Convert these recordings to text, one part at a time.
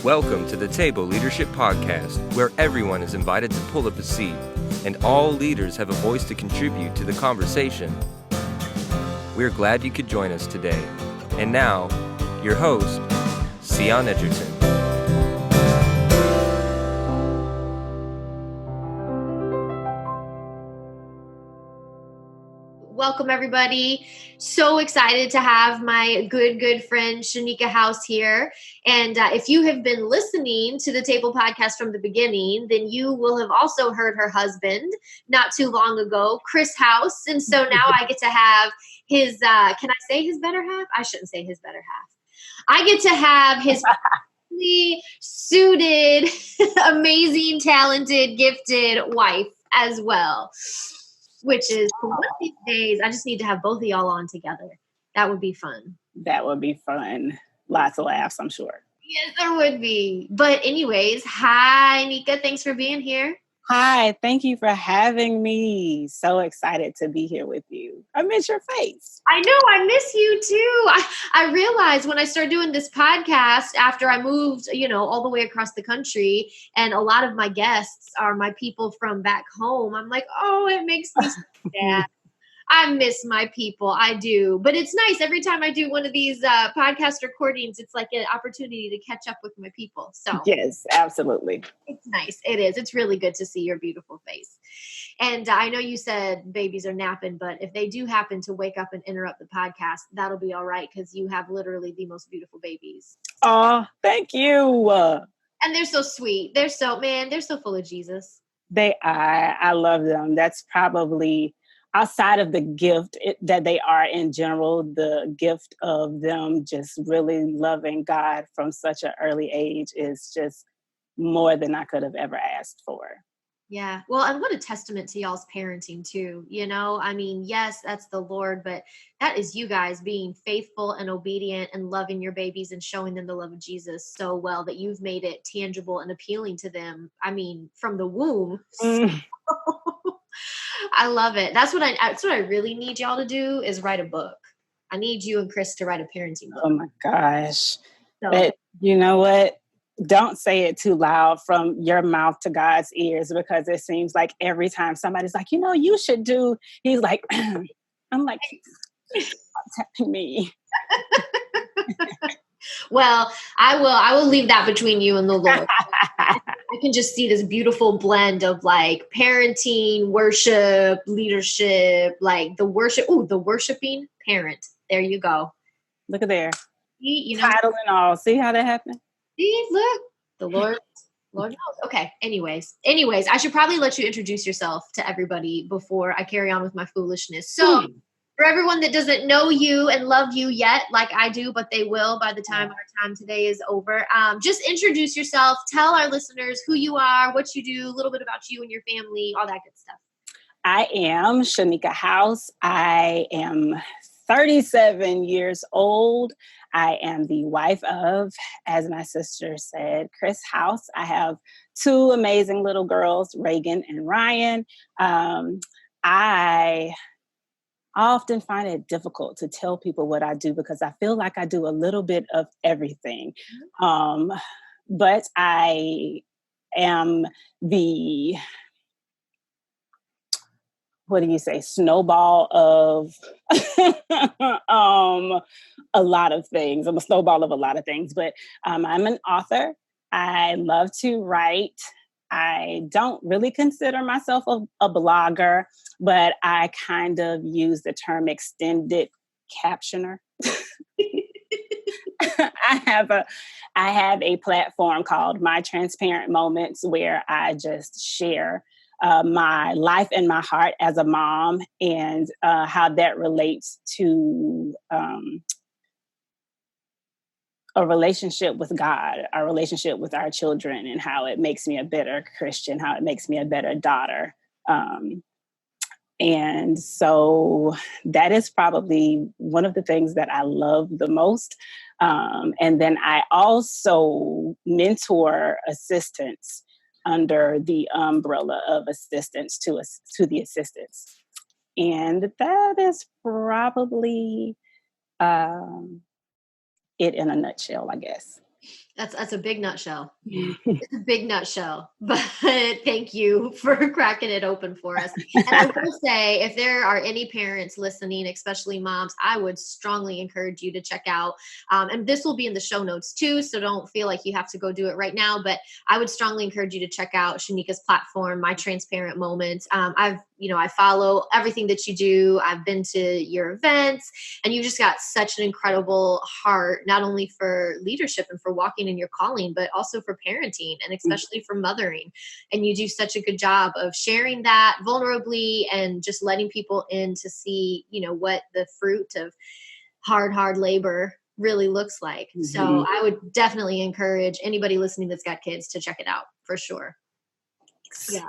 Welcome to the Table Leadership Podcast, where everyone is invited to pull up a seat, and all leaders have a voice to contribute to the conversation. We're glad you could join us today. And now, your host, Cyon Edgerton. Welcome, everybody. So excited to have my good friend Shanicka House here. And if you have been listening to the Table podcast from the beginning, then you will have also heard her husband not too long ago, Chris House. And so now I get to have his, can I say his better half? I shouldn't say his better half. I get to have his suited, amazing, talented, gifted wife as well. Which is, one of these days, I just need to have both of y'all on together. That would be fun. That would be fun. Lots of laughs, I'm sure. Yes, there would be. But anyways, hi, Nika. Thanks for being here. Hi, thank you for having me. So excited to be here with you. I miss your face. I know, I miss you too. I realized when I started doing this podcast after I moved, all the way across the country, and a lot of my guests are my people from back home. I'm like, oh, it makes me so sad. I miss my people. I do. But it's nice. Every time I do one of these podcast recordings, it's like an opportunity to catch up with my people. So yes, absolutely. It's nice. It is. It's really good to see your beautiful face. And I know you said babies are napping, but if they do happen to wake up and interrupt the podcast, that'll be all right because you have literally the most beautiful babies. Oh, thank you. And they're so sweet. They're so full of Jesus. They are. I love them. That's probably outside of the gift that they are in general, the gift of them just really loving God from such an early age is just more than I could have ever asked for. Yeah. Well, and what a testament to y'all's parenting too. I mean, yes, that's the Lord, but that is you guys being faithful and obedient and loving your babies and showing them the love of Jesus so well that you've made it tangible and appealing to them. I mean, from the womb. I love it. That's what I really need y'all to do is write a book. I need you and Chris to write a parenting book. Oh my gosh. But you know what? Don't say it too loud from your mouth to God's ears, because it seems like every time somebody's like, you should do, he's like, I'm like, stop tapping me. Well, I will leave that between you and the Lord. I can just see this beautiful blend of like parenting, worship, leadership, like the worshiping parent. There you go. Look at there. Title and all. See how that happened? See, look, the Lord knows. Okay. Anyways, I should probably let you introduce yourself to everybody before I carry on with my foolishness. So for everyone that doesn't know you and love you yet, like I do, but they will by the time our time today is over, just introduce yourself. Tell our listeners who you are, what you do, a little bit about you and your family, all that good stuff. I am Shanicka House. I am 37 years old. I am the wife of, as my sister said, Chris House. I have two amazing little girls, Reagan and Ryan. I often find it difficult to tell people what I do because I feel like I do a little bit of everything. But I am the, snowball of a lot of things. I'm a snowball of a lot of things, but I'm an author. I love to write. I don't really consider myself a blogger, but I kind of use the term extended captioner. I have a platform called My Transparent Moments where I just share my life and my heart as a mom and how that relates to a relationship with God, our relationship with our children, and how it makes me a better Christian, how it makes me a better daughter. And so that is probably one of the things that I love the most. And then I also mentor assistants under the umbrella of assistance to the assistants. And that is probably it in a nutshell, I guess. That's a big nutshell. It's a big nutshell, but thank you for cracking it open for us. And I will say, if there are any parents listening, especially moms, I would strongly encourage you to check out, and this will be in the show notes too, so don't feel like you have to go do it right now, but I would strongly encourage you to check out Shanicka's platform, My Transparent Moments. I follow everything that you do. I've been to your events, and you just got such an incredible heart, not only for leadership and for walking in your calling, but also for parenting and especially for mothering. And you do such a good job of sharing that vulnerably and just letting people in to see, what the fruit of hard labor really looks like. Mm-hmm. So I would definitely encourage anybody listening that's got kids to check it out for sure. Yeah.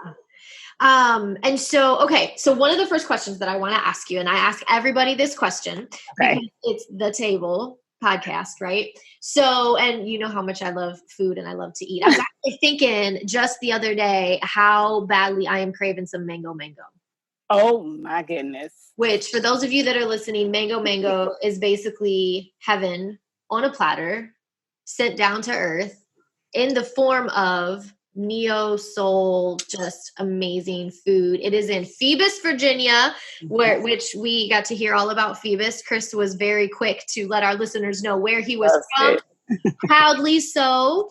And so one of the first questions that I want to ask you, and I ask everybody this question, because it's the table podcast, right? So, and you know how much I love food and I love to eat. I was actually thinking just the other day how badly I am craving some mango. Oh my goodness. Which, for those of you that are listening, mango is basically heaven on a platter, sent down to earth in the form of neo soul, just amazing food. It is in Phoebus, Virginia, which we got to hear all about Phoebus. Chris was very quick to let our listeners know where he was from. Proudly so.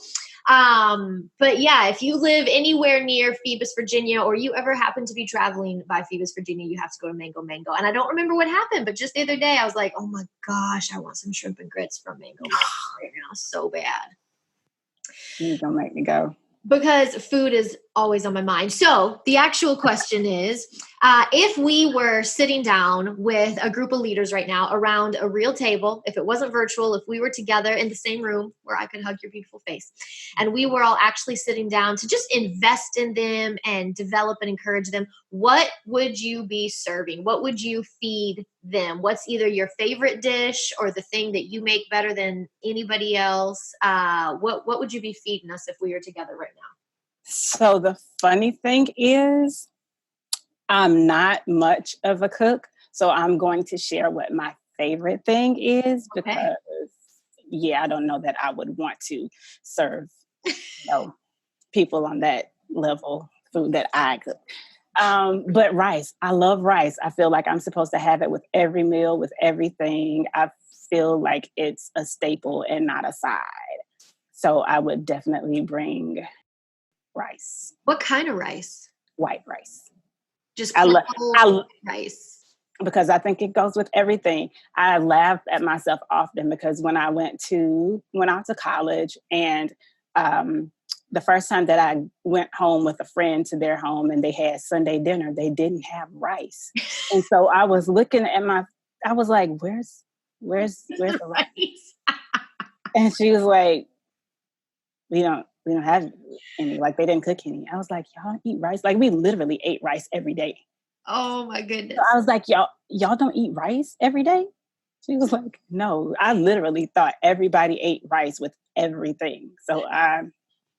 But yeah, if you live anywhere near Phoebus, Virginia, or you ever happen to be traveling by Phoebus, Virginia, you have to go to Mango. And I don't remember what happened, but just the other day I was like, oh my gosh, I want some shrimp and grits from Mango right now. So bad. You're gonna make me go. Because food is always on my mind. So the actual question is, if we were sitting down with a group of leaders right now around a real table, if it wasn't virtual, if we were together in the same room where I could hug your beautiful face, and we were all actually sitting down to just invest in them and develop and encourage them, what would you be serving? What would you feed them? What's either your favorite dish or the thing that you make better than anybody else? What would you be feeding us if we were together right now? So the funny thing is, I'm not much of a cook, so I'm going to share what my favorite thing is because, I don't know that I would want to serve people on that level food that I cook. But rice, I love rice. I feel like I'm supposed to have it with every meal, with everything. I feel like it's a staple and not a side. So I would definitely bring rice. What kind of rice? White rice. Just I rice. Because I think it goes with everything. I laugh at myself often because when I went out to college and the first time that I went home with a friend to their home and they had Sunday dinner, they didn't have rice. And so I was looking at I was like, where's the rice? And she was like, we don't have any, like they didn't cook any. I was like, y'all eat rice? Like we literally ate rice every day. Oh my goodness. So I was like, y'all don't eat rice every day? She was like, no, I literally thought everybody ate rice with everything. So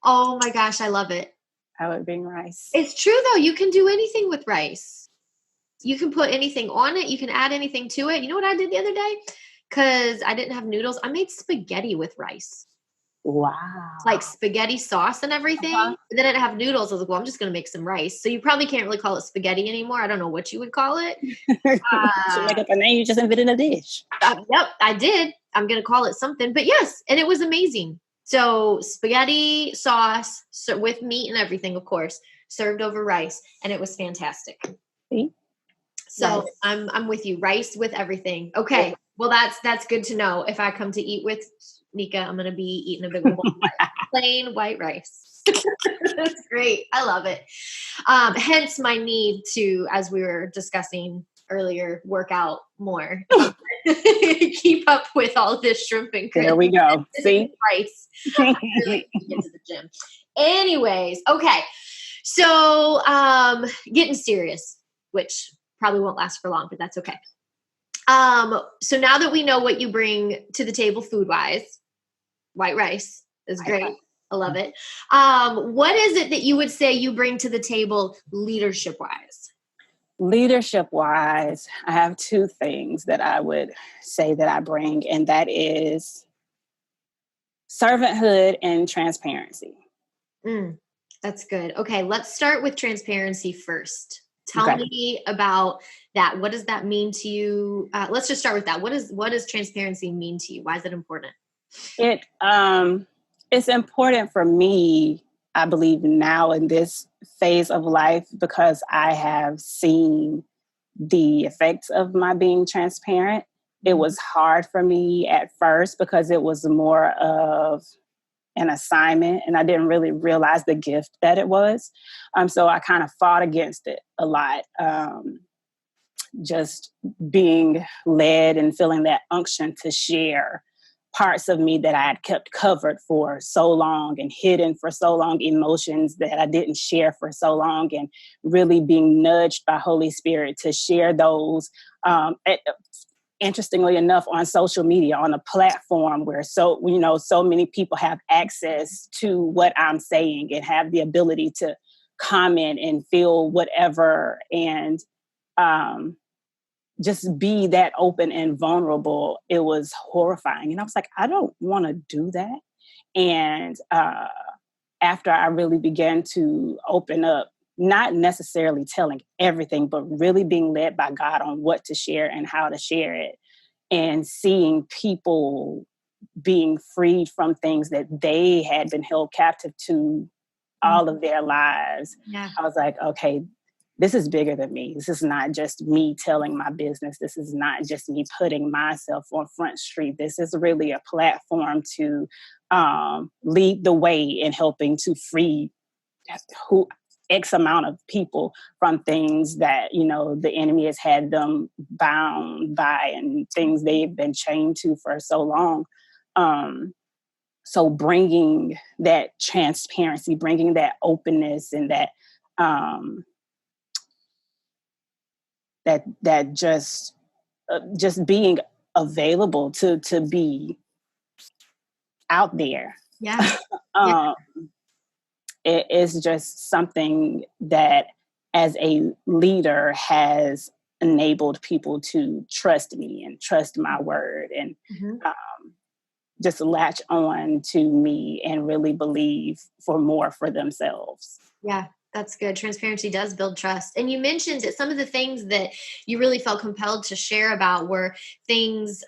oh my gosh, I love it. I would bring rice. It's true though. You can do anything with rice. You can put anything on it. You can add anything to it. You know what I did the other day? Because I didn't have noodles. I made spaghetti with rice. Wow. Like spaghetti sauce and everything. Uh-huh. And then I didn't have noodles. I was like, well, I'm just going to make some rice. So you probably can't really call it spaghetti anymore. I don't know what you would call it. You should make up a name. You just invented a dish. Yep, I did. I'm going to call it something. But yes, and it was amazing. So spaghetti sauce with meat and everything, of course, served over rice. And it was fantastic. See? So nice. I'm with you. Rice with everything. Okay. Yeah. Well, that's good to know. If I come to eat with Nika, I'm going to be eating a big bowl of plain white rice. That's great. I love it. Hence my need to, as we were discussing earlier, work out more. Keep up with all this shrimp and there we go. See? Rice. Really get to the gym. Anyways, okay. So getting serious, which probably won't last for long, but that's okay. So now that we know what you bring to the table food-wise, white rice is great. I love it. What is it that you would say you bring to the table leadership-wise? Leadership-wise, I have two things that I would say that I bring, and that is servanthood and transparency. That's good. Okay, let's start with transparency first. Tell Okay. me about that. What does that mean to you? Let's just start with that. What does transparency mean to you? Why is it important? It's important for me, I believe, now in this phase of life, because I have seen the effects of my being transparent. It was hard for me at first because it was more of an assignment and I didn't really realize the gift that it was. So I kind of fought against it a lot. Just being led and feeling that unction to share parts of me that I had kept covered for so long and hidden for so long, emotions that I didn't share for so long, and really being nudged by Holy Spirit to share those. Interestingly enough, on social media, on a platform where so many people have access to what I'm saying and have the ability to comment and feel whatever, and just be that open and vulnerable. It was horrifying. And I was like, I don't want to do that. And after I really began to open up, not necessarily telling everything, but really being led by God on what to share and how to share it, and seeing people being freed from things that they had been held captive to all of their lives. Yeah. I was like, okay, this is bigger than me. This is not just me telling my business. This is not just me putting myself on Front Street. This is really a platform to lead the way in helping to free X amount of people from things that, the enemy has had them bound by and things they've been chained to for so long. So bringing that transparency, bringing that openness, and that that just being available to be out there. Yeah. It is just something that, as a leader, has enabled people to trust me and trust my word, and just latch on to me and really believe for more for themselves. Yeah, that's good. Transparency does build trust. And you mentioned that some of the things that you really felt compelled to share about were things,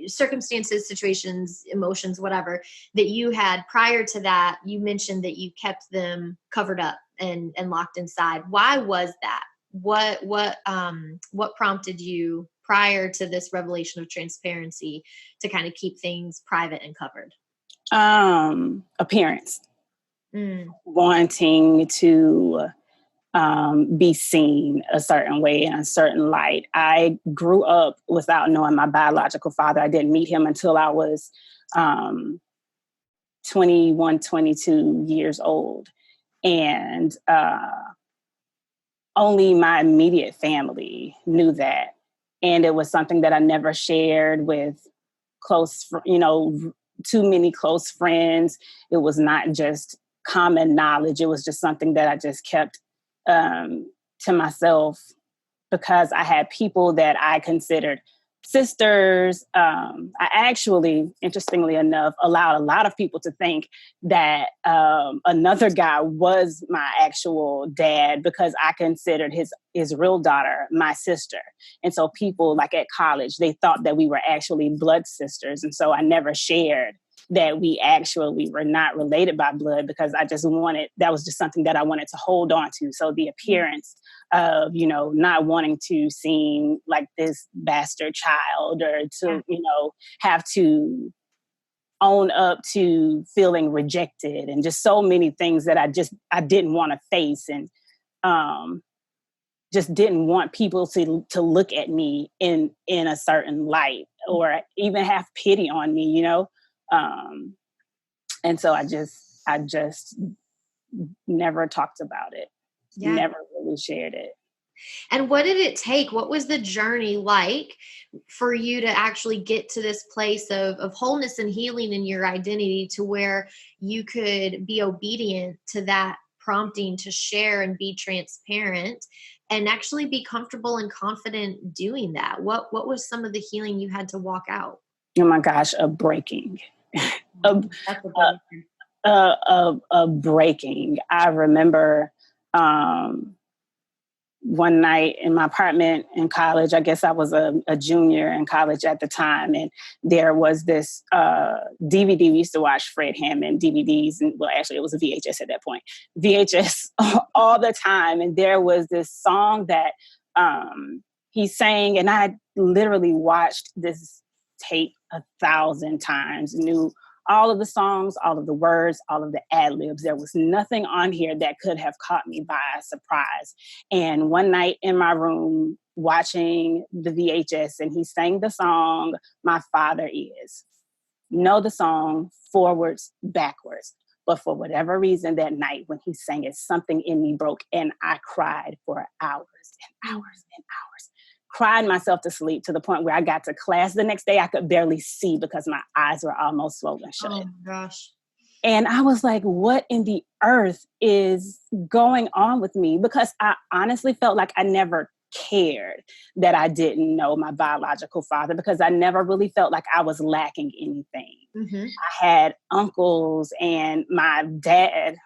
circumstances, situations, emotions, whatever, that you had prior to that. You mentioned that you kept them covered up and locked inside. Why was that? What prompted you prior to this revelation of transparency to kind of keep things private and covered? Appearance. Wanting to be seen a certain way, in a certain light. I grew up without knowing my biological father. I didn't meet him until I was 21, 22 years old. And only my immediate family knew that. And it was something that I never shared with too many close friends. It was not just common knowledge. It was just something that I just kept to myself, because I had people that I considered sisters. I actually, interestingly enough, allowed a lot of people to think that another guy was my actual dad, because I considered his real daughter my sister. And so people, like at college, they thought that we were actually blood sisters. And so I never shared that we actually were not related by blood, because that was just something that I wanted to hold on to. So the appearance of, not wanting to seem like this bastard child, or to, have to own up to feeling rejected, and just so many things that I didn't want to face, and just didn't want people to look at me in a certain light, or even have pity on me, and so I just never talked about it. Yeah. Never really shared it. And what did it take? What was the journey like for you to actually get to this place of wholeness and healing in your identity, to where you could be obedient to that prompting to share and be transparent, and actually be comfortable and confident doing that? What was some of the healing you had to walk out? Oh my gosh, a breaking. a, That's a good one. a breaking. I remember one night in my apartment in college. I guess I was a junior in college at the time, and there was this DVD. We used to watch Fred Hammond DVDs, and well, actually, it was a VHS at that point. VHS all the time, and there was this song that he sang, and I literally watched this tape 1,000 times. Knew all of the songs, all of the words, all of the ad libs. There was nothing on here that could have caught me by surprise. And one night in my room watching the VHS, and he sang the song, My Father Is. Know the song forwards, backwards. But for whatever reason that night when he sang it, something in me broke and I cried for hours and hours and hours. Cried myself to sleep to the point where I got to class the next day. I could barely see because my eyes were almost swollen shut. Oh my gosh. And I was like, what in the earth is going on with me? Because I honestly felt like I never cared that I didn't know my biological father, because I never really felt like I was lacking anything. Mm-hmm. I had uncles and my dad,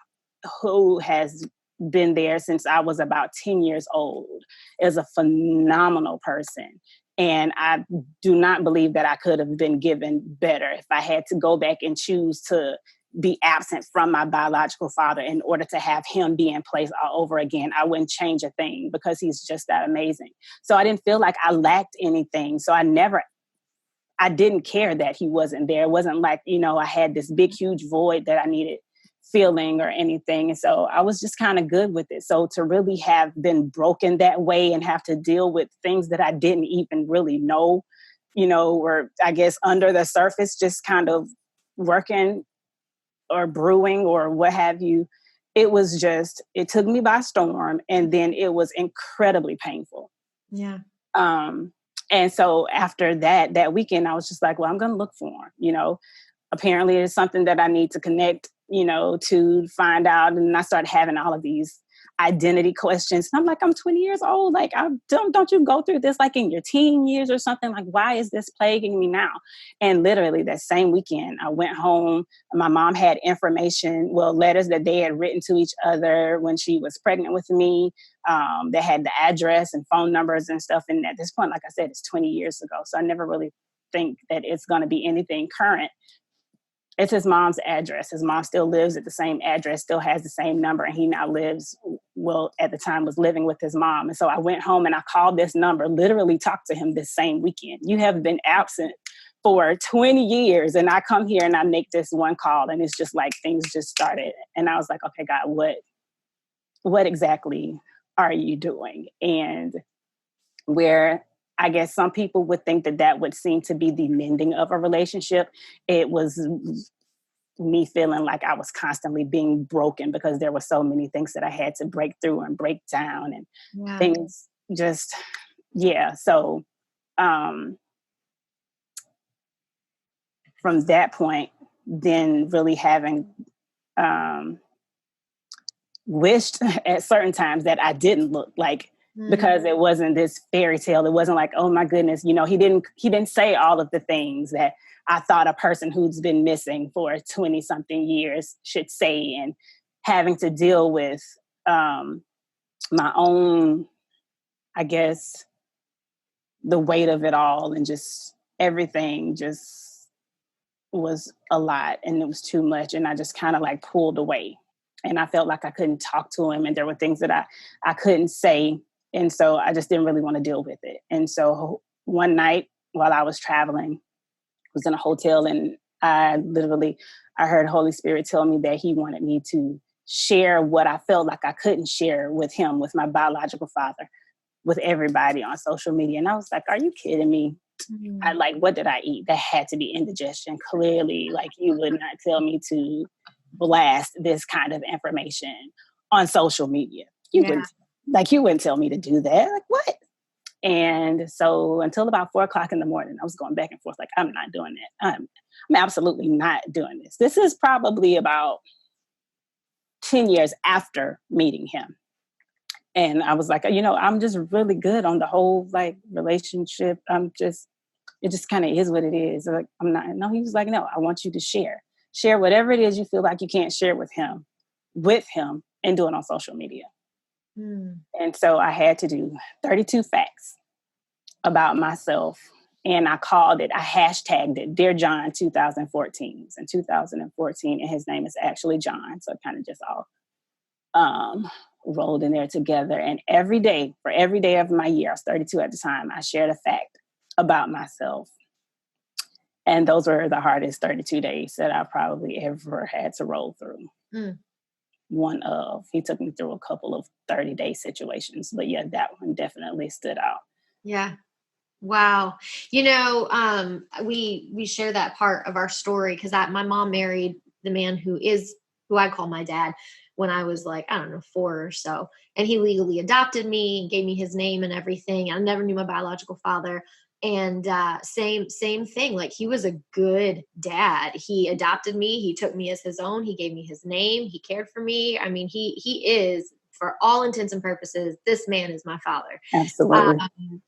who has been there since I was about 10 years old, is a phenomenal person. And I do not believe that I could have been given better. If I had to go back and choose to be absent from my biological father in order to have him be in place all over again, I wouldn't change a thing, because he's just that amazing. So I didn't feel like I lacked anything. So I didn't care that he wasn't there. It wasn't like, I had this big, huge void that I needed feeling or anything. And so I was just kind of good with it. So to really have been broken that way and have to deal with things that I didn't even really know, were, I guess, under the surface, just kind of working or brewing or what have you, it took me by storm. And then it was incredibly painful. Yeah. And so after that weekend, I was just like, well, I'm going to look for him. Apparently it's something that I need to connect, to find out. And I started having all of these identity questions. And I'm like, I'm 20 years old. Like, don't you go through this like in your teen years or something? Like, why is this plaguing me now? And literally that same weekend, I went home. My mom had letters that they had written to each other when she was pregnant with me. They had the address and phone numbers and stuff. And at this point, like I said, it's 20 years ago. So I never really think that it's going to be anything current. It's his mom's address. His mom still lives at the same address, still has the same number. And he now at the time was living with his mom. And so I went home and I called this number, literally talked to him this same weekend. You have been absent for 20 years. And I come here and I make this one call, and it's just like things just started. And I was like, okay, God, what exactly are you doing? And where I guess some people would think that would seem to be the mending of a relationship, it was me feeling like I was constantly being broken, because there were so many things that I had to break through and break down, and things just, yeah. So from that point, then really having wished at certain times that I didn't look like, because it wasn't this fairy tale. It wasn't like, oh my goodness, he didn't say all of the things that I thought a person who's been missing for 20 something years should say, and having to deal with my own, I guess, the weight of it all, and just everything just was a lot, and it was too much. And I just kind of like pulled away, and I felt like I couldn't talk to him, and there were things that I couldn't say. And so I just didn't really want to deal with it. And so one night while I was traveling, I was in a hotel, and I heard Holy Spirit tell me that he wanted me to share what I felt like I couldn't share with him, with my biological father, with everybody on social media. And I was like, are you kidding me? What did I eat? That had to be indigestion. Clearly, like, you would not tell me to blast this kind of information on social media. You wouldn't tell me to do that. Like, what? And so until about 4:00 in the morning, I was going back and forth, like, I'm not doing that. I'm absolutely not doing this. This is probably about 10 years after meeting him. And I was like, I'm just really good on the whole, like, relationship. I'm just it just kind of is what it is. Like, no, he was like, no, I want you to share whatever it is you feel like you can't share with him, and do it on social media. And so I had to do 32 facts about myself. And I hashtagged it, Dear John 2014. It was in 2014, and his name is actually John. So it kind of just all rolled in there together. And every day of my year, I was 32 at the time, I shared a fact about myself. And those were the hardest 32 days that I probably ever had to roll through. He took me through a couple of 30-day situations, but yeah, that one definitely stood out. Yeah. Wow. We share that part of our story because my mom married the man who I call my dad when I was like, I don't know, 4 or so. And he legally adopted me and gave me his name and everything. I never knew my biological father. And same thing. Like, he was a good dad. He adopted me. He took me as his own. He gave me his name. He cared for me. I mean, he is, for all intents and purposes, this man is my father. Absolutely.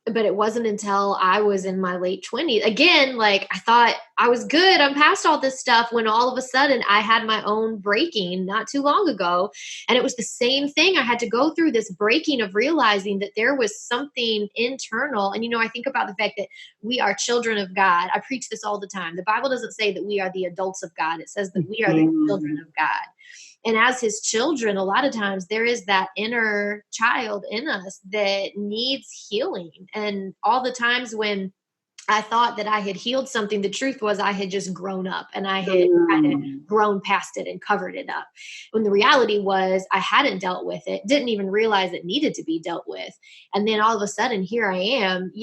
But it wasn't until I was in my late 20s, again, like, I thought I was good, I'm past all this stuff, when all of a sudden I had my own breaking not too long ago. And it was the same thing. I had to go through this breaking of realizing that there was something internal. And, I think about the fact that we are children of God. I preach this all the time. The Bible doesn't say that we are the adults of God. It says that we are the children of God. And as his children, a lot of times there is that inner child in us that needs healing. And all the times when I thought that I had healed something, the truth was I had just grown up and I had kind of grown past it and covered it up. When the reality was I hadn't dealt with it, didn't even realize it needed to be dealt with. And then all of a sudden, here I am,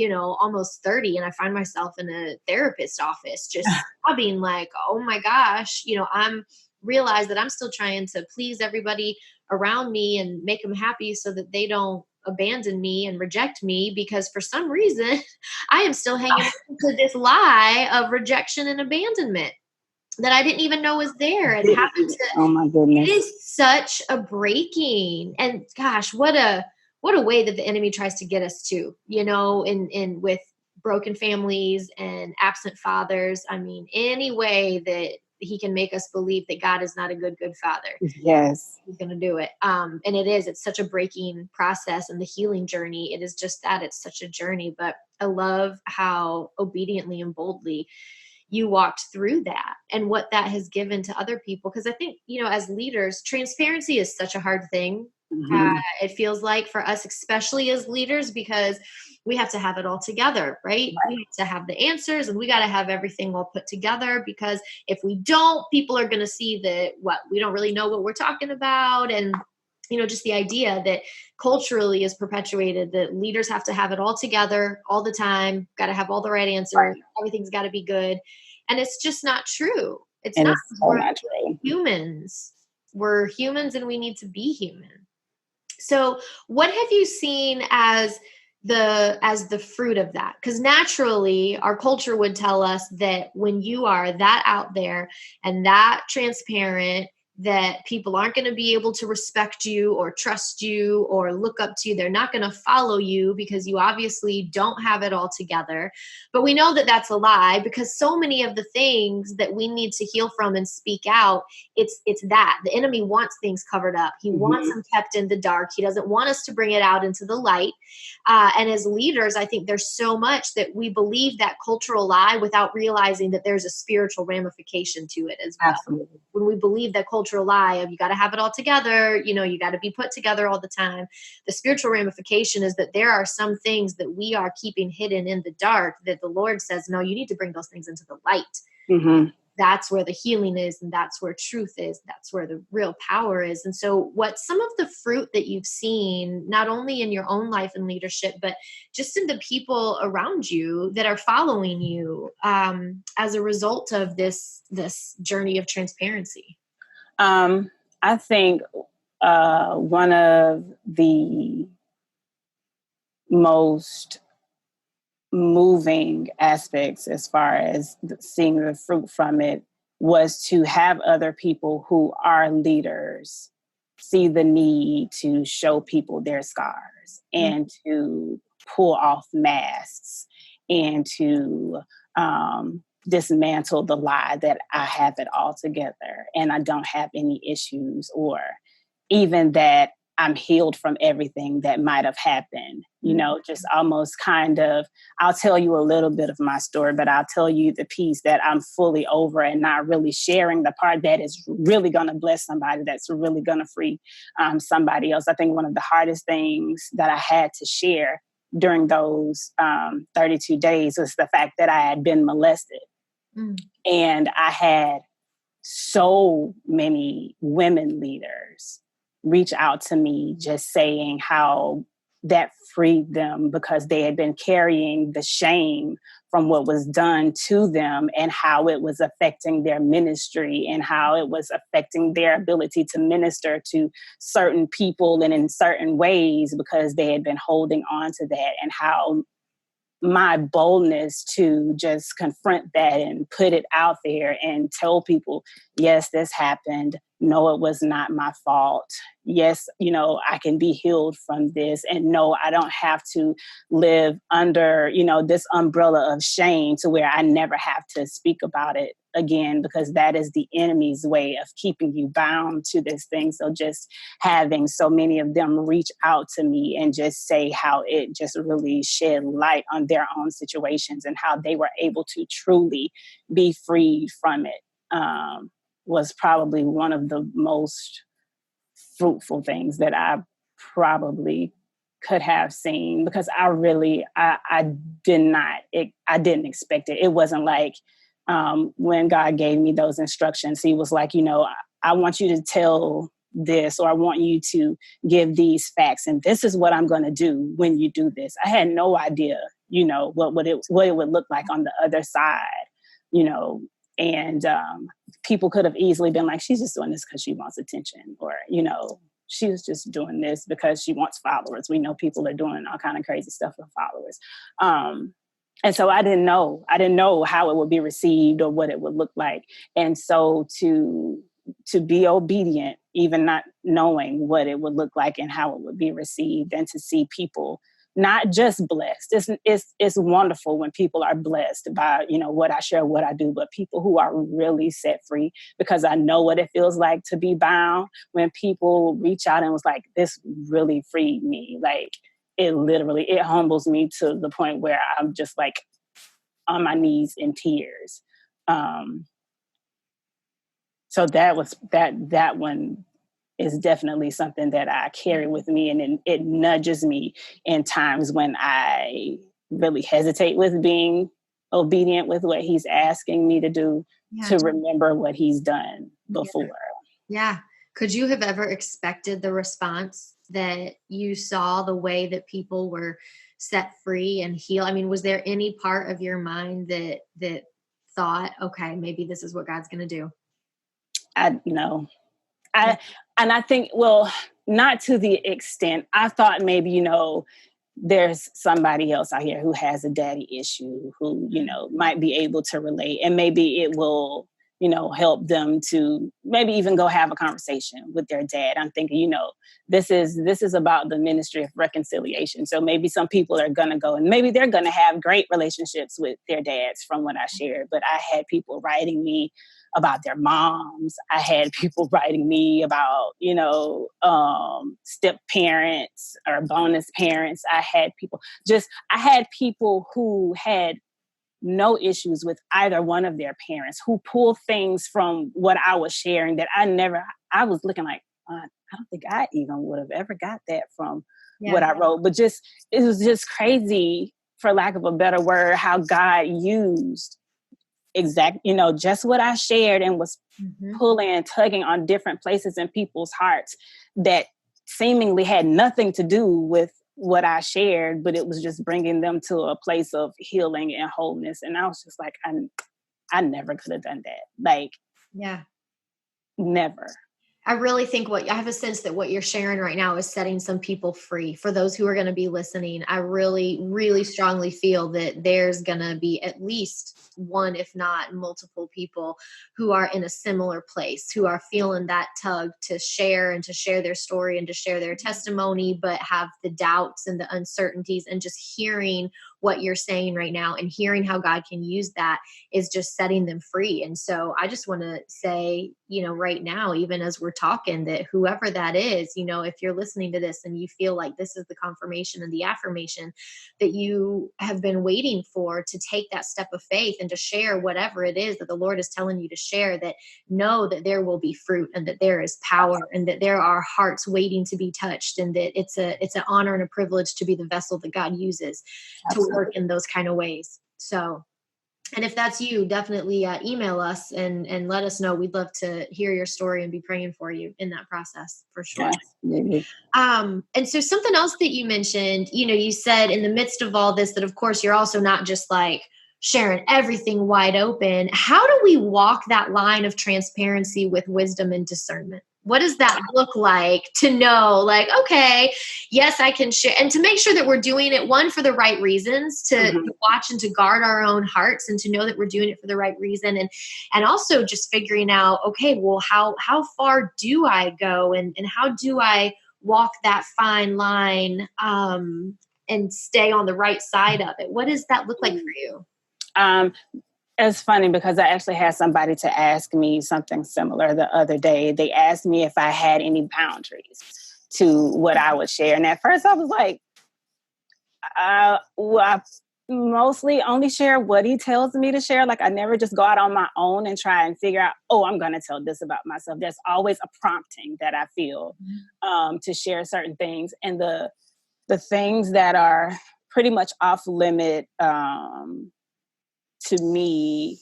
almost 30, and I find myself in a therapist's office just sobbing like, oh my gosh, I'm realize that I'm still trying to please everybody around me and make them happy so that they don't abandon me and reject me, because for some reason I am still hanging on to this lie of rejection and abandonment that I didn't even know was there. And happened to, oh my goodness, it is such a breaking. And gosh, what a way that the enemy tries to get us to, in with broken families and absent fathers. I mean, any way that he can make us believe that God is not a good father. Yes. He's going to do it. And it's such a breaking process, and the healing journey, it is just that, it's such a journey. But I love how obediently and boldly you walked through that and what that has given to other people. Because I think, as leaders, transparency is such a hard thing. It feels like for us, especially as leaders, because we have to have it all together, right? We have to have the answers, and we got to have everything all put together, because if we don't, people are going to see that we don't really know what we're talking about. And, just the idea that culturally is perpetuated that leaders have to have it all together all the time, got to have all the right answers, everything's got to be good. And it's just not true. It's not true. Humans. We're humans, and we need to be human. So what have you seen as the fruit of that? Because naturally our culture would tell us that when you are that out there and that transparent, that people aren't going to be able to respect you or trust you or look up to you. They're not going to follow you because you obviously don't have it all together. But we know that that's a lie, because so many of the things that we need to heal from and speak out, it's that the enemy wants things covered up. He wants them kept in the dark. He doesn't want us to bring it out into the light. And as leaders, I think there's so much that we believe that cultural lie without realizing that there's a spiritual ramification to it as well. Absolutely. When we believe that cultural lie of you got to have it all together, you got to be put together all the time, the spiritual ramification is that there are some things that we are keeping hidden in the dark that the Lord says, no, you need to bring those things into the light. That's where the healing is, and that's where truth is. That's where the real power is. And so what's some of the fruit that you've seen, not only in your own life and leadership, but just in the people around you that are following you as a result of this journey of transparency? I think one of the most moving aspects as far as seeing the fruit from it was to have other people who are leaders see the need to show people their scars and to pull off masks and to dismantle the lie that I have it all together and I don't have any issues, or even that I'm healed from everything that might have happened, just almost kind of, I'll tell you a little bit of my story, but I'll tell you the piece that I'm fully over and not really sharing the part that is really going to bless somebody, that's really going to free somebody else. I think one of the hardest things that I had to share during those 32 days was the fact that I had been molested. And I had so many women leaders reach out to me just saying how that freed them, because they had been carrying the shame from what was done to them and how it was affecting their ministry and how it was affecting their ability to minister to certain people and in certain ways, because they had been holding on to that, and how my boldness to just confront that and put it out there and tell people, yes, this happened. No, it was not my fault. Yes, I can be healed from this. And no, I don't have to live under, this umbrella of shame to where I never have to speak about it again, because that is the enemy's way of keeping you bound to this thing. So just having so many of them reach out to me and just say how it just really shed light on their own situations and how they were able to truly be freed from it, was probably one of the most fruitful things that I probably could have seen, because I didn't expect it. It wasn't like, when God gave me those instructions, he was like, I want you to tell this, or I want you to give these facts, and this is what I'm going to do when you do this. I had no idea, what it would look like on the other side, and people could have easily been like, she's just doing this because she wants attention, or, she was just doing this because she wants followers. We know people are doing all kind of crazy stuff with followers. And so I didn't know how it would be received or what it would look like. And so to be obedient, even not knowing what it would look like and how it would be received, and to see people not just blessed. It's wonderful when people are blessed by, what I share, what I do, but people who are really set free, because I know what it feels like to be bound. When people reach out and was like, this really freed me. Like, it humbles me to the point where I'm just like on my knees in tears. So that one is definitely something that I carry with me, and it nudges me in times when I really hesitate with being obedient with what he's asking me to do, to remember what he's done before. Yeah. Could you have ever expected the response that you saw, the way that people were set free and healed? I mean, was there any part of your mind that thought, okay, maybe this is what God's going to do? I think, well, not to the extent I thought. Maybe, there's somebody else out here who has a daddy issue, who, might be able to relate, and maybe it will, help them to maybe even go have a conversation with their dad. I'm thinking, this is about the ministry of reconciliation. So maybe some people are going to go, and maybe they're going to have great relationships with their dads from what I shared. But I had people writing me about their moms. I had people writing me about, step parents or bonus parents. I had people who had no issues with either one of their parents, who pulled things from what I was sharing that I was looking like, I don't think I even would have ever got that from what I wrote. But it was just crazy, for lack of a better word, how God used just what I shared, and was pulling and tugging on different places in people's hearts that seemingly had nothing to do with what I shared, but it was just bringing them to a place of healing and wholeness. And I was just like, I never could have done that. Like, never. I really think I have a sense that what you're sharing right now is setting some people free. For those who are going to be listening, I really, really strongly feel that there's going to be at least one, if not multiple people who are in a similar place, who are feeling that tug to share their story and to share their testimony, but have the doubts and the uncertainties, and just hearing what you're saying right now, and hearing how God can use that is just setting them free. And so I just want to say, right now, even as we're talking, that whoever that is, if you're listening to this and you feel like this is the confirmation and the affirmation that you have been waiting for, to take that step of faith and to share whatever it is that the Lord is telling you to share, that know that there will be fruit, and that there is power, and that there are hearts waiting to be touched, and that it's an honor and a privilege to be the vessel that God uses to work in those kind of ways. So, and if that's you, definitely email us and let us know. We'd love to hear your story and be praying for you in that process, for sure. Absolutely. And so something else that you mentioned, you said in the midst of all this, that of course you're also not just like sharing everything wide open. How do we walk that line of transparency with wisdom and discernment? What does that look like to know, like, okay, yes, I can share, and to make sure that we're doing it, one, for the right reasons, to watch and to guard our own hearts, and to know that we're doing it for the right reason. And also just figuring out, okay, well, how far do I go, and how do I walk that fine line and stay on the right side of it? What does that look like for you? It's funny because I actually had somebody to ask me something similar the other day. They asked me if I had any boundaries to what I would share. And at first I was like, well, I mostly only share what he tells me to share. Like, I never just go out on my own and try and figure out, I'm going to tell this about myself. There's always a prompting that I feel to share certain things. And the things that are pretty much off limit to me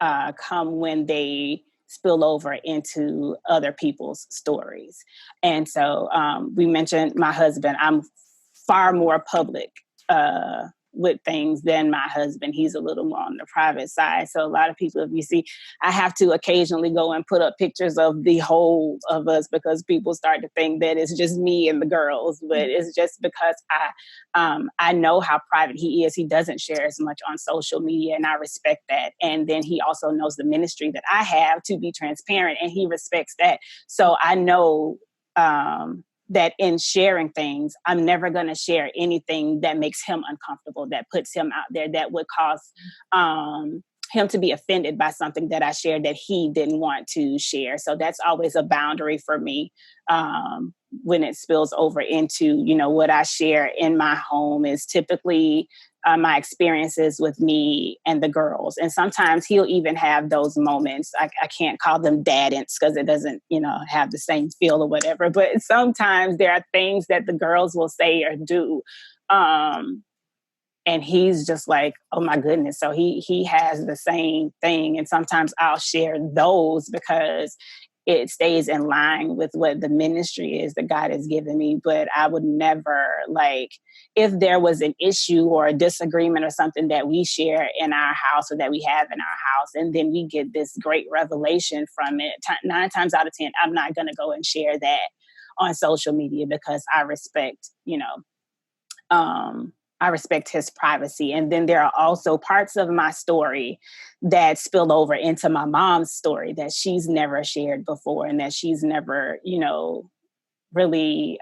come when they spill over into other people's stories. And so we mentioned my husband. I'm far more public with things than my husband. He's a little more on the private side. So a lot of people, if you see, I have to occasionally go and put up pictures of the whole of us, because people start to think that it's just me and the girls, but it's just because I know how private he is. He doesn't share as much on social media, and I respect that. And then he also knows the ministry that I have to be transparent, and he respects that. So I know that in sharing things, I'm never going to share anything that makes him uncomfortable, that puts him out there, that would cause him to be offended by something that I shared that he didn't want to share. So that's always a boundary for me when it spills over into, what I share in my home is typically my experiences with me and the girls. And sometimes he'll even have those moments. I can't call them daddants because it doesn't, have the same feel or whatever. But sometimes there are things that the girls will say or do. And he's just like, oh my goodness. So he has the same thing. And sometimes I'll share those because it stays in line with what the ministry is that God has given me. But I would never, if there was an issue or a disagreement or something that we share in our house or that we have in our house, and then we get this great revelation from it, 9 times out of 10, I'm not going to go and share that on social media because I respect, I respect his privacy. And then there are also parts of my story that spill over into my mom's story that she's never shared before and that she's never, really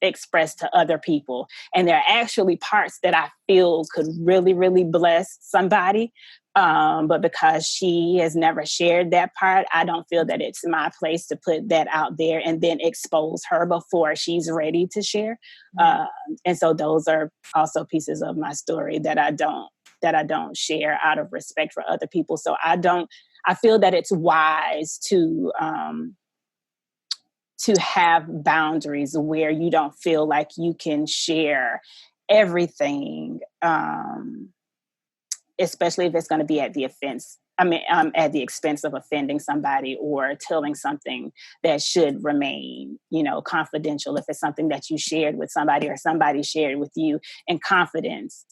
expressed to other people. And there are actually parts that I feel could really, really bless somebody. But because she has never shared that part, I don't feel that it's my place to put that out there and then expose her before she's ready to share. And so those are also pieces of my story that I don't share out of respect for other people. So I feel that it's wise to have boundaries where you don't feel like you can share everything, especially if it's going to be at the expense of offending somebody or telling something that should remain, confidential. If it's something that you shared with somebody or somebody shared with you in confidence,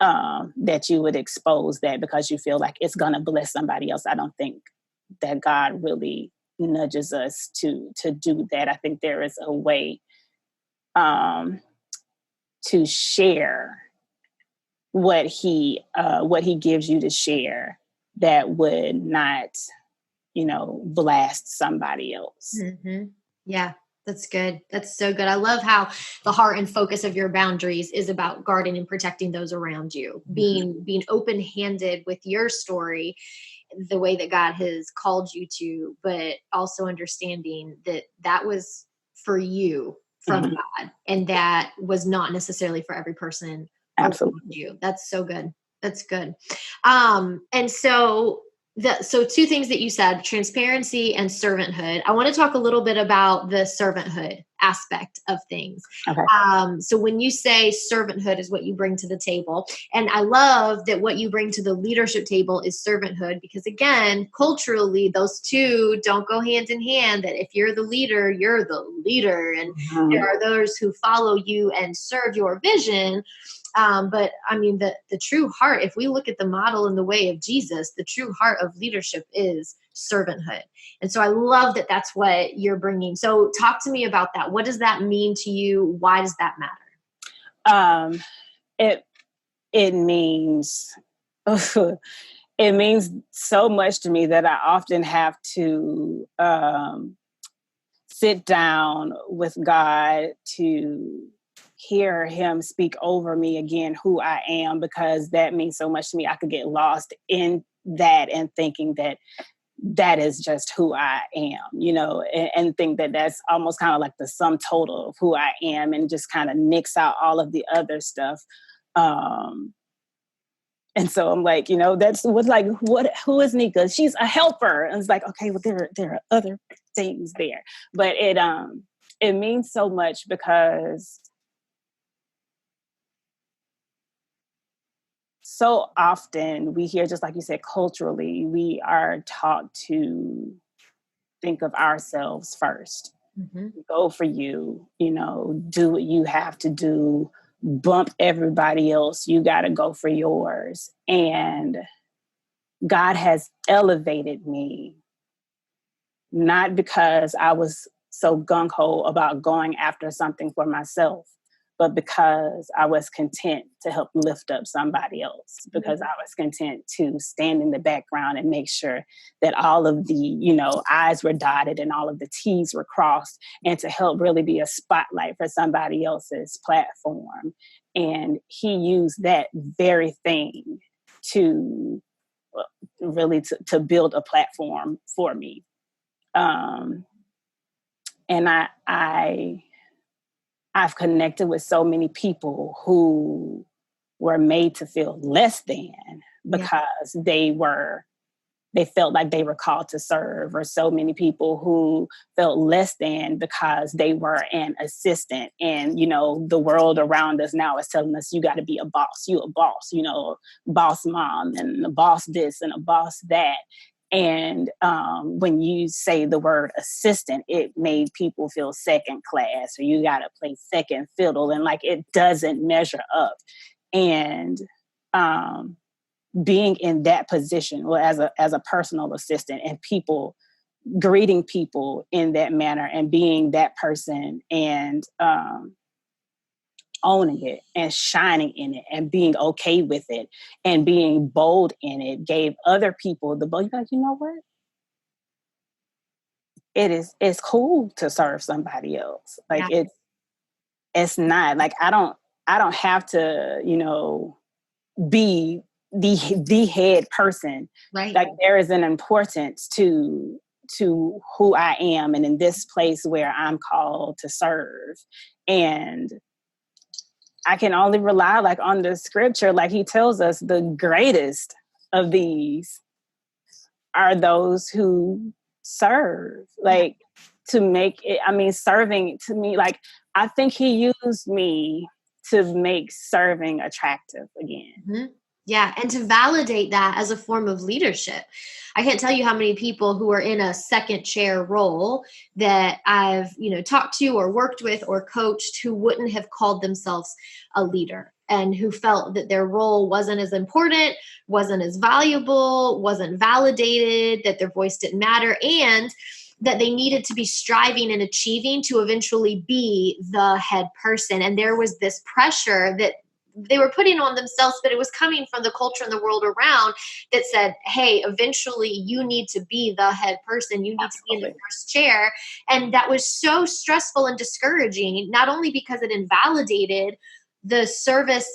that you would expose that because you feel like it's going to bless somebody else. I don't think that God really nudges us to do that. I think there is a way to share what he gives you to share that would not, blast somebody else. Mm-hmm. Yeah. That's good. That's so good. I love how the heart and focus of your boundaries is about guarding and protecting those around you, being open-handed with your story, the way that God has called you to, but also understanding that that was for you from Mhm. God, and that was not necessarily for every person around Absolutely. you. That's so good. That's good. And so two things that you said, transparency and servanthood. I want to talk a little bit about the servanthood aspect of things. Okay. So when you say servanthood is what you bring to the table, and I love that what you bring to the leadership table is servanthood, because again, culturally, those two don't go hand in hand, that if you're the leader, you're the leader. And there Mhm. are those who follow you and serve your vision. But I mean, the true heart, if we look at the model and the way of Jesus, the true heart of leadership is servanthood. And so I love that that's what you're bringing. So talk to me about that. What does that mean to you? Why does that matter? Um, it it means it means so much to me that I often have to sit down with God to hear him speak over me again who I am, because that means so much to me. I could get lost in that and thinking that that is just who I am, and think that that's almost kind of like the sum total of who I am, and just kind of nix out all of the other stuff. Um, and so I'm like, that's who is Nika? She's a helper. And it's like, okay, well, there are other things there. But it means so much because so often we hear, just like you said, culturally, we are taught to think of ourselves first. Mm-hmm. Go for you, do what you have to do, bump everybody else. You got to go for yours. And God has elevated me, not because I was so gung ho about going after something for myself, but because I was content to help lift up somebody else, because I was content to stand in the background and make sure that all of the, I's were dotted and all of the T's were crossed, and to help really be a spotlight for somebody else's platform. And he used that very thing to really to build a platform for me. And I've connected with so many people who were made to feel less than because they felt like they were called to serve, or so many people who felt less than because they were an assistant. And, the world around us now is telling us, you got to be a boss, boss mom and a boss this and a boss that. And when you say the word assistant, it made people feel second class, or you got to play second fiddle, and like it doesn't measure up. And being in that position, well, as a personal assistant, and people greeting people in that manner, and being that person, and owning it and shining in it and being okay with it and being bold in it, gave other people the bold. Like, you know what? It's cool to serve somebody else. Like it's not like I don't have to, be the head person. Right. Like there is an importance to who I am, and in this place where I'm called to serve. And I can only rely on the scripture. Like he tells us, the greatest of these are those who serve. Like to make it, serving to me, like I think he used me to make serving attractive again. Mm-hmm. Yeah. And to validate that as a form of leadership. I can't tell you how many people who are in a second chair role that I've, talked to or worked with or coached, who wouldn't have called themselves a leader, and who felt that their role wasn't as important, wasn't as valuable, wasn't validated, that their voice didn't matter, and that they needed to be striving and achieving to eventually be the head person. And there was this pressure that they were putting on themselves, but it was coming from the culture and the world around that said, hey, eventually you need to be the head person. You need to be in the first chair. And that was so stressful and discouraging, not only because it invalidated the service,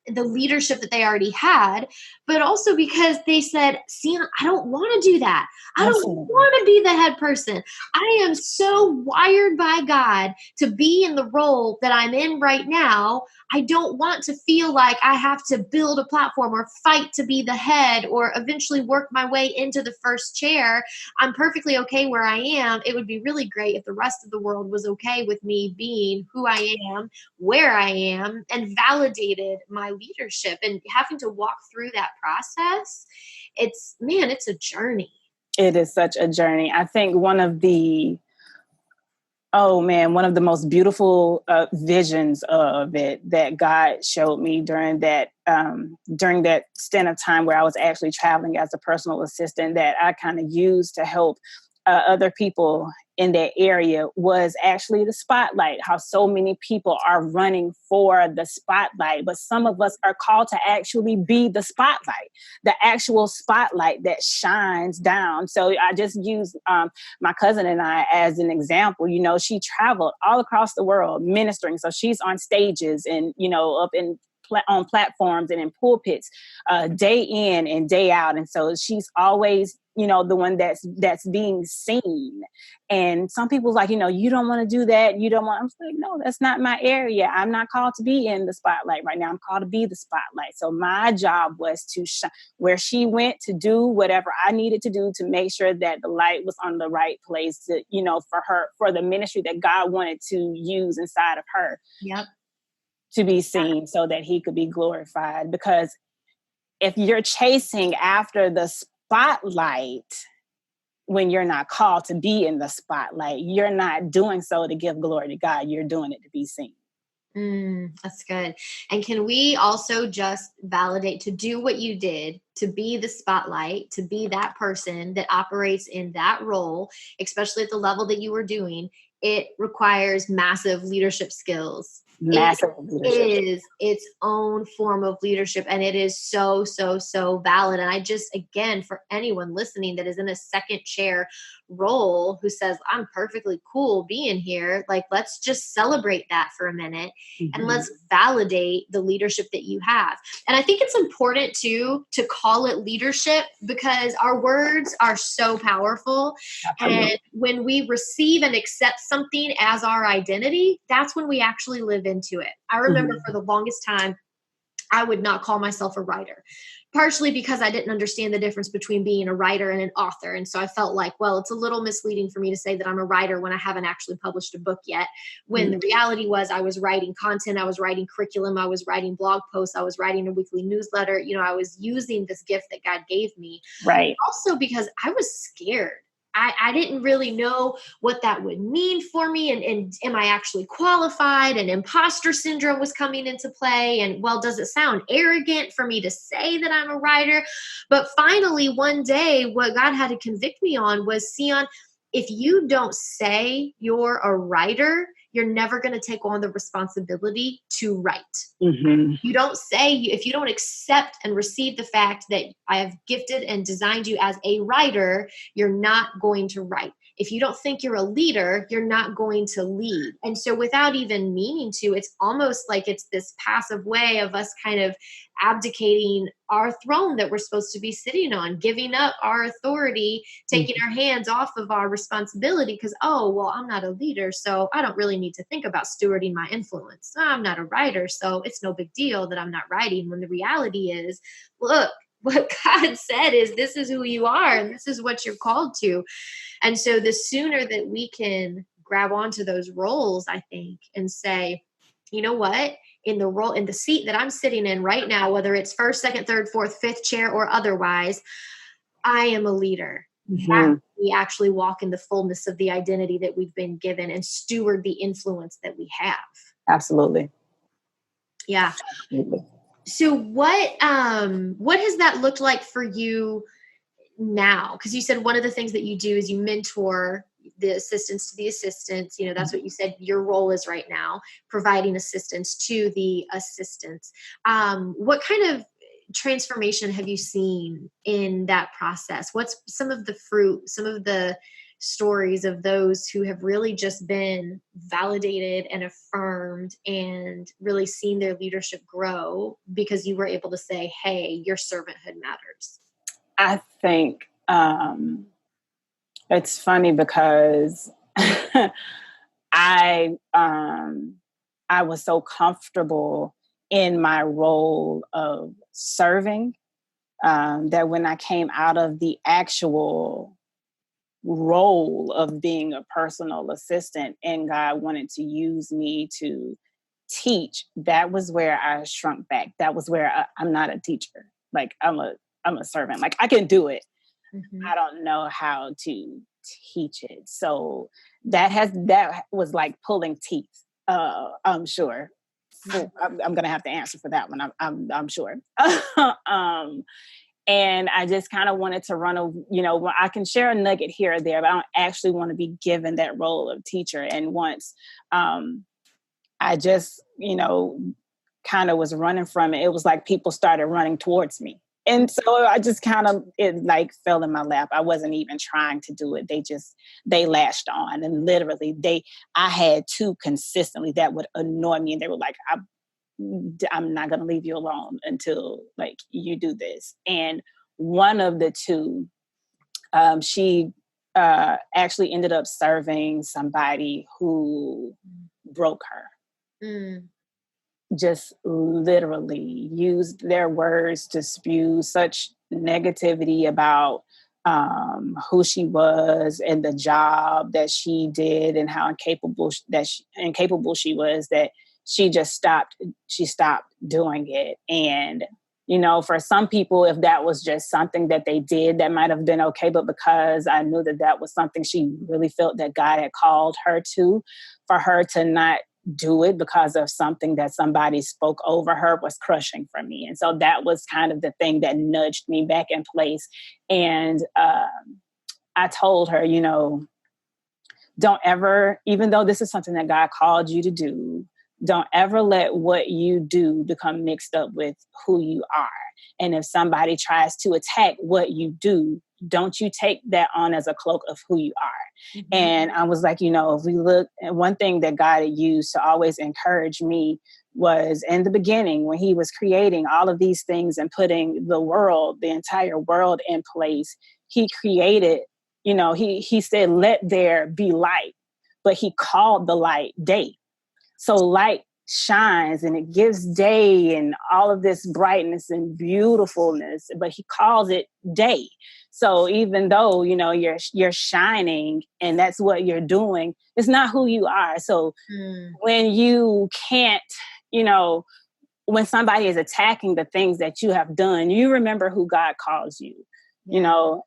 the leadership that they already had, but also because they said, see, I don't want to do that. I don't want to be the head person. I am so wired by God to be in the role that I'm in right now. I don't want to feel like I have to build a platform or fight to be the head or eventually work my way into the first chair. I'm perfectly okay where I am. It would be really great if the rest of the world was okay with me being who I am, where I am, and validated my leadership. And having to walk through that process, it's a journey. It is such a journey. I think one of the most beautiful visions of it that God showed me during that stint of time where I was actually traveling as a personal assistant that I kind of used to help other people in that area was actually the spotlight, how so many people are running for the spotlight, but some of us are called to actually be the spotlight, the actual spotlight that shines down. So I just use my cousin and I as an example. You know, she traveled all across the world ministering. So she's on stages and, you know, up in on platforms and in pulpits day in and day out. And so she's always, you know, the one that's being seen. And some people's like, you know, you don't want to do that. You don't want, I'm like, no, that's not my area. I'm not called to be in the spotlight right now. I'm called to be the spotlight. So my job was to where she went to do whatever I needed to do to make sure that the light was on the right place to, you know, for her, for the ministry that God wanted to use inside of her. Yep. To be seen so that he could be glorified. Because if you're chasing after the spotlight when you're not called to be in the spotlight, you're not doing so to give glory to God. You're doing it to be seen. That's good. And can we also just validate to do what you did, to be the spotlight, to be that person that operates in that role, especially at the level that you were doing? It requires massive leadership skills. Massive leadership. It is its own form of leadership, and it is so, so, so valid. And I just, again, for anyone listening that is in a second chair role who says, I'm perfectly cool being here, like, let's just celebrate that for a minute and let's validate the leadership that you have. And I think it's important too to call it leadership because our words are so powerful. Absolutely. And when we receive and accept something as our identity, that's when we actually live into it. I remember for the longest time, I would not call myself a writer, partially because I didn't understand the difference between being a writer and an author. And so I felt like, well, it's a little misleading for me to say that I'm a writer when I haven't actually published a book yet. When the reality was I was writing content, I was writing curriculum, I was writing blog posts, I was writing a weekly newsletter. You know, I was using this gift that God gave me. Right. Also because I was scared. I didn't really know what that would mean for me. And am I actually qualified? And imposter syndrome was coming into play. And well, does it sound arrogant for me to say that I'm a writer? But finally, one day, what God had to convict me on was, Cyon, if you don't say you're a writer, you're never going to take on the responsibility to write. You don't say, if you don't accept and receive the fact that I have gifted and designed you as a writer, you're not going to write. If you don't think you're a leader, you're not going to lead. And so without even meaning to, it's almost like it's this passive way of us kind of abdicating our throne that we're supposed to be sitting on, giving up our authority, taking our hands off of our responsibility because, oh, well, I'm not a leader, so I don't really need to think about stewarding my influence. I'm not a writer, so it's no big deal that I'm not writing, when the reality is, look, what God said is this is who you are and this is what you're called to. And so the sooner that we can grab onto those roles, I think, and say, you know what, in the role, in the seat that I'm sitting in right now, whether it's first, second, third, fourth, fifth chair or otherwise, I am a leader. We actually walk in the fullness of the identity that we've been given and steward the influence that we have. Absolutely. Yeah. Absolutely. So what has that looked like for you now? Because you said one of the things that you do is you mentor the assistants to the assistants. That's what you said your role is right now, providing assistance to the assistants. What kind of transformation have you seen in that process? What's some of the fruit, some of the stories of those who have really just been validated and affirmed and really seen their leadership grow because you were able to say, hey, your servanthood matters? I think it's funny because I was so comfortable in my role of serving that when I came out of the actual role of being a personal assistant and God wanted to use me to teach, that was where I shrunk back. That was where I'm not a teacher. Like I'm a servant. Like I can do it. Mm-hmm. I don't know how to teach it. So that was like pulling teeth. I'm sure. I'm going to have to answer for that one. I'm sure. And I just kind of wanted to I can share a nugget here or there, but I don't actually want to be given that role of teacher. And once I just, kind of was running from it, it was like people started running towards me. And so I just it like fell in my lap. I wasn't even trying to do it. They latched on, and literally I had two consistently that would annoy me. And they were like, I'm not going to leave you alone until like you do this. And one of the two, she actually ended up serving somebody who broke her. Mm. Just literally used their words to spew such negativity about who she was and the job that she did and how incapable she was, that she stopped doing it. And for some people, if that was just something that they did, that might have been okay. But because I knew that was something she really felt that God had called her to, for her to not do it because of something that somebody spoke over her was crushing for me. And so that was kind of the thing that nudged me back in place. And I told her, don't ever, even though this is something that God called you to do, don't ever let what you do become mixed up with who you are. And if somebody tries to attack what you do, don't you take that on as a cloak of who you are. Mm-hmm. And I was like, if we look, and one thing that God had used to always encourage me was in the beginning when he was creating all of these things and putting the entire world in place, he created, he said, let there be light, but he called the light day. So light shines and it gives day and all of this brightness and beautifulness, but he calls it day. So even though, you're shining and that's what you're doing, it's not who you are. So when you can't, when somebody is attacking the things that you have done, you remember who God calls you,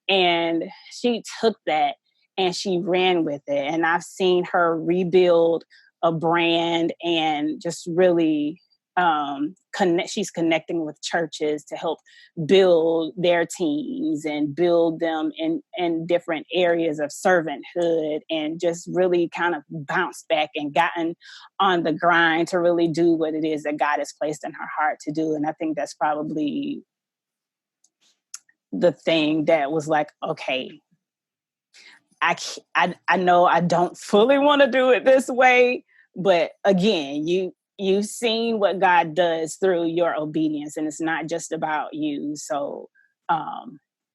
and she took that and she ran with it. And I've seen her rebuild a brand and just really she's connecting with churches to help build their teams and build them in different areas of servanthood, and just really kind of bounced back and gotten on the grind to really do what it is that God has placed in her heart to do. And I think that's probably the thing that was like, okay, I know I don't fully want to do it this way, but again, you've seen what God does through your obedience, and it's not just about you. So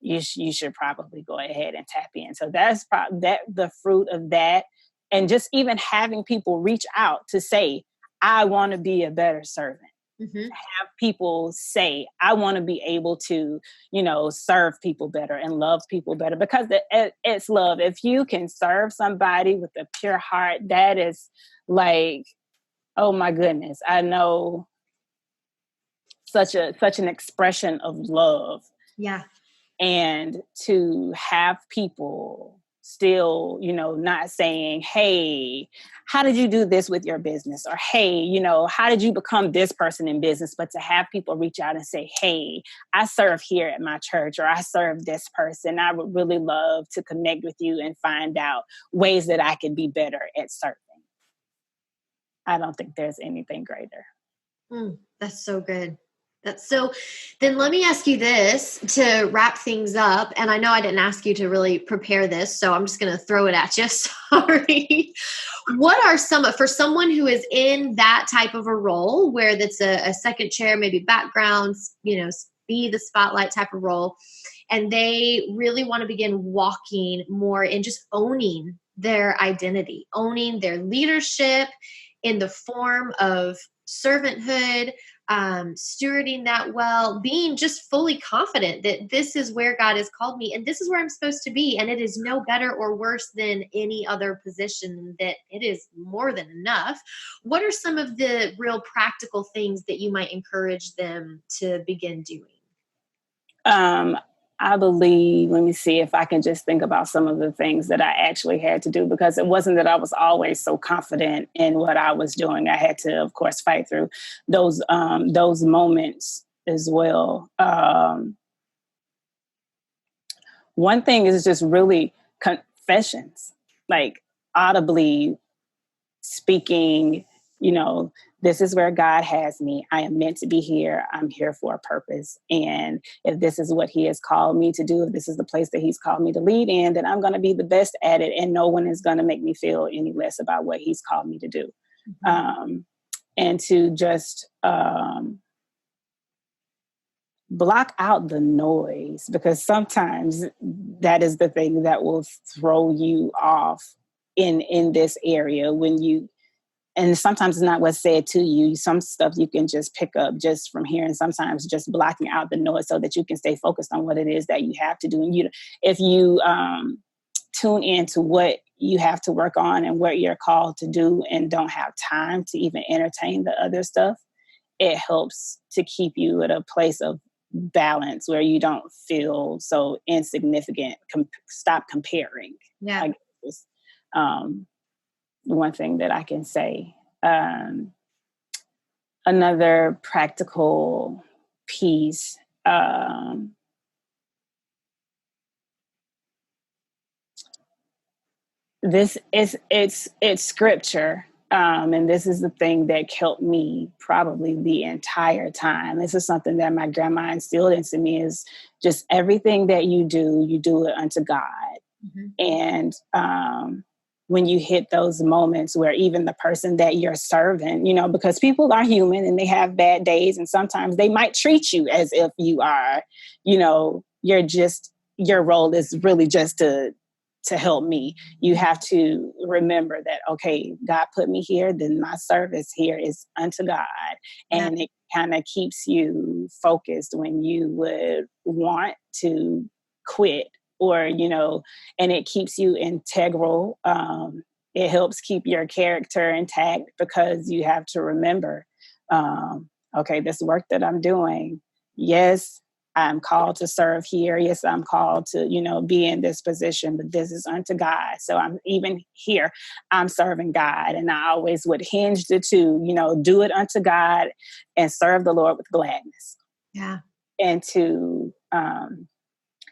you should probably go ahead and tap in. So that's the fruit of that, and just even having people reach out to say, I want to be a better servant. Mm-hmm. Have people say, I want to be able to, serve people better and love people better, because it's love. If you can serve somebody with a pure heart, that is like, oh my goodness, I know such an expression of love. Yeah. And to have people still, not saying, hey, how did you do this with your business? Or, hey, how did you become this person in business? But to have people reach out and say, hey, I serve here at my church, or I serve this person. I would really love to connect with you and find out ways that I can be better at serving. I don't think there's anything greater. That's so good. Then let me ask you this to wrap things up. And I know I didn't ask you to really prepare this, so I'm just going to throw it at you. Sorry. What are for someone who is in that type of a role where that's a second chair, maybe backgrounds, be the spotlight type of role, and they really want to begin walking more in just owning their identity, owning their leadership in the form of servanthood, stewarding that well, being just fully confident that this is where God has called me and this is where I'm supposed to be. And it is no better or worse than any other position, that it is more than enough. What are some of the real practical things that you might encourage them to begin doing? I believe, let me see if I can just think about some of the things that I actually had to do, because it wasn't that I was always so confident in what I was doing. I had to, of course, fight through those moments as well. One thing is just really confessions, like audibly speaking, this is where God has me. I am meant to be here. I'm here for a purpose. And if this is what he has called me to do, if this is the place that he's called me to lead in, then I'm going to be the best at it. And no one is going to make me feel any less about what he's called me to do. Mm-hmm. And to just block out the noise, because sometimes that is the thing that will throw you off in this area and sometimes it's not what's said to you. Some stuff you can just pick up just from here, and sometimes just blocking out the noise so that you can stay focused on what it is that you have to do. And if you tune into what you have to work on and what you're called to do and don't have time to even entertain the other stuff, it helps to keep you at a place of balance where you don't feel so insignificant. Stop comparing. Yeah. I guess. One thing that I can say. Another practical piece. This is it's scripture. And this is the thing that helped me probably the entire time. This is something that my grandma instilled into me, is just everything that you do it unto God. Mm-hmm. And when you hit those moments where even the person that you're serving, because people are human and they have bad days, and sometimes they might treat you as if you are, your role is really just to help me. You have to remember that, okay, God put me here, then my service here is unto God. And it kind of keeps you focused when you would want to quit, or, and it keeps you integral. It helps keep your character intact, because you have to remember, okay, this work that I'm doing, yes, I'm called to serve here. Yes, I'm called to, be in this position, but this is unto God. So I'm even here, I'm serving God. And I always would hinge the two, do it unto God and serve the Lord with gladness. Yeah. And to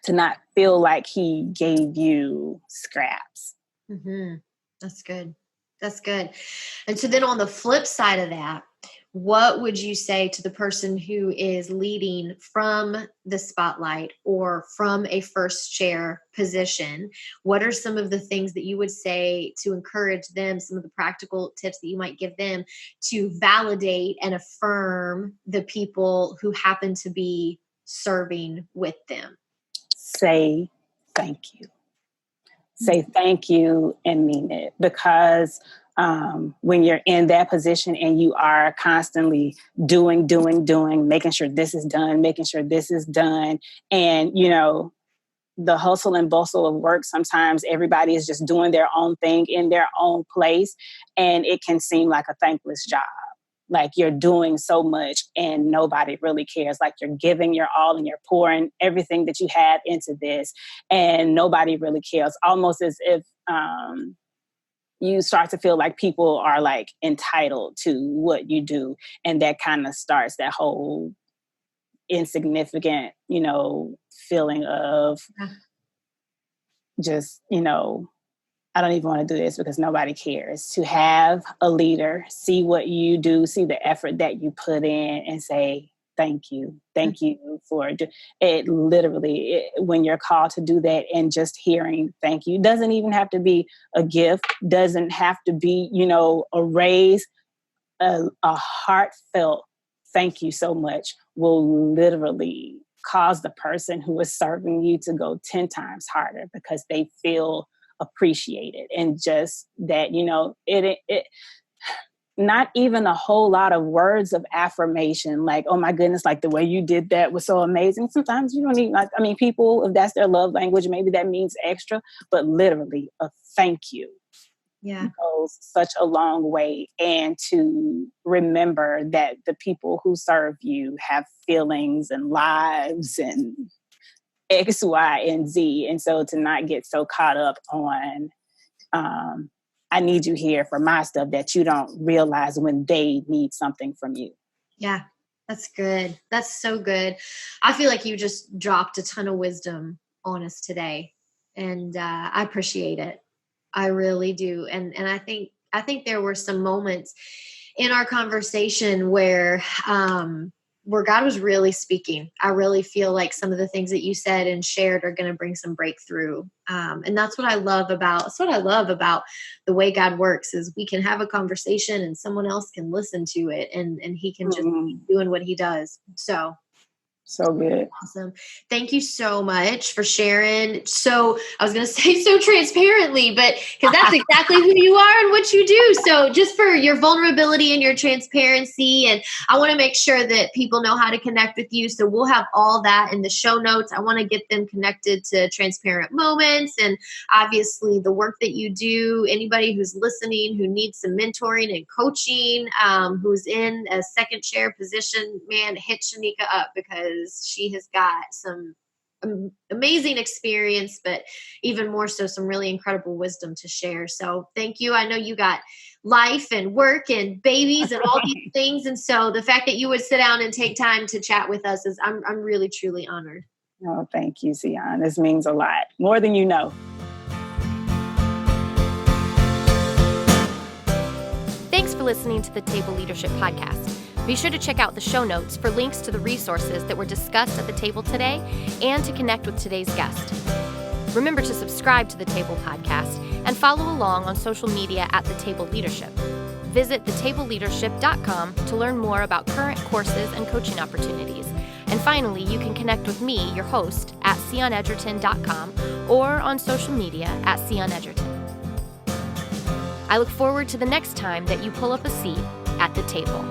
not feel like he gave you scraps. Mm-hmm. That's good. That's good. And so then on the flip side of that, what would you say to the person who is leading from the spotlight or from a first chair position? What are some of the things that you would say to encourage them, some of the practical tips that you might give them to validate and affirm the people who happen to be serving with them? Say thank you. Say thank you and mean it, because when you're in that position and you are constantly doing, making sure this is done, and, the hustle and bustle of work, sometimes everybody is just doing their own thing in their own place, and it can seem like a thankless job. like you're doing so much and nobody really cares. Like you're giving your all and you're pouring everything that you have into this and nobody really cares. Almost as if you start to feel like people are like entitled to what you do. And that kind of starts that whole insignificant, feeling of just, I don't even want to do this because nobody cares. To have a leader see what you do, see the effort that you put in and say, thank you for it. Literally, when you're called to do that and just hearing thank you, doesn't even have to be a gift, doesn't have to be, a raise, a heartfelt thank you so much will literally cause the person who is serving you to go 10 times harder because they feel appreciated. And just that, it not even a whole lot of words of affirmation, like, oh my goodness, like the way you did that was so amazing. Sometimes you don't need, people, if that's their love language, maybe that means extra, but literally a thank you goes such a long way. And to remember that the people who serve you have feelings and lives and X, Y, and Z. And so to not get so caught up on, I need you here for my stuff, that you don't realize when they need something from you. Yeah, that's good. That's so good. I feel like you just dropped a ton of wisdom on us today. And I appreciate it. I really do. And I think there were some moments in our conversation where God was really speaking. I really feel like some of the things that you said and shared are going to bring some breakthrough. And that's what I love about the way God works, is we can have a conversation and someone else can listen to it and he can just keep doing what he does. So good. Awesome. Thank you so much for sharing. So I was going to say so transparently, but because that's exactly who you are and what you do. So just for your vulnerability and your transparency. And I want to make sure that people know how to connect with you. So we'll have all that in the show notes. I want to get them connected to Transparent Moments and obviously the work that you do. Anybody who's listening, who needs some mentoring and coaching, who's in a second chair position, man, hit Shanicka up, because she has got some amazing experience, but even more so, some really incredible wisdom to share. So thank you. I know you got life and work and babies and all these things. And so the fact that you would sit down and take time to chat with us is, I'm really, truly honored. Oh, thank you, Cyon. This means a lot, more than you know. Thanks for listening to the Table Leadership Podcast. Be sure to check out the show notes for links to the resources that were discussed at the table today and to connect with today's guest. Remember to subscribe to the Table Podcast and follow along on social media at The Table Leadership. Visit thetableleadership.com to learn more about current courses and coaching opportunities. And finally, you can connect with me, your host, at CyonEdgerton.com or on social media at CyonEdgerton. I look forward to the next time that you pull up a seat at the table.